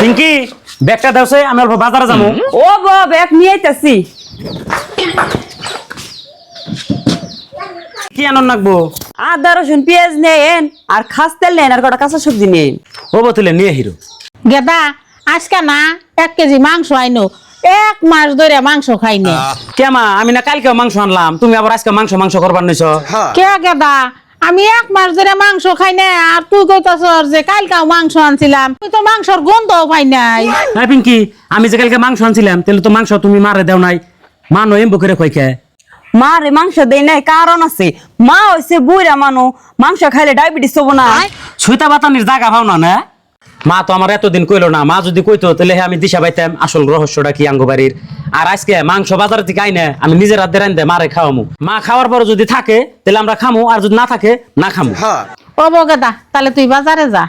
পিঙ্কি ব্যাগটা দাওছে আমি অল্প বাজারে যাবো। ও গো ব্যাগ নিয়ে আইতাছি। কি আনন্দ নাকবো? আদা রসুন পেঁয়াজ নেন আর খাস তেল নেন আর কটা কাঁচা সবজি নেন। ও বতুলে নিয়ে হিরো। গেদা আজকে না 1 কেজি মাংস আইনো, 1 মাস ধরে মাংস খাইনি। কেমা আমি না কালকে মাংস আনলাম, তুমি আবার আজকে মাংস মাংস করবার নিছ। কে গেদা আমি 1 মাস ধরে মাংস খাই না, আর তুই কইতাছ যে কালকাও মাংস আনছিলাম, তুই তো মাংসর গন্ধও পাই নাই। হ্যাঁ পিঙ্কি, আমি যে কালকে মাংস আনছিলাম তাহলে তো মাংস তুমি মারে দেও নাই। মা নয় বুকেরে কই খে মা রে মাংস দেই নাই কারণ আছে, মা হইছে বুইরা মানু, মাংস খাইলে ডায়াবেটিস হবো না। সুইতা বাতানির জায়গা ভাও না না। মা তো আমার এতদিন কইলো না, মা যদি কইতো তাহলে আমি দিশা পাইতাম আসল রহস্যটা কি আঙ্গ বাড়ির। আর আজকে মাংস বাজার থেকে আইনে আমি নিজের হাতে রান্ধে মারে খাওয়ামু। মা খাওয়ার পরে যদি থাকে তাহলে আমরা খামু, আর যদি না থাকে না খামু। ও বো গেদা তাহলে তুই বাজারে যা।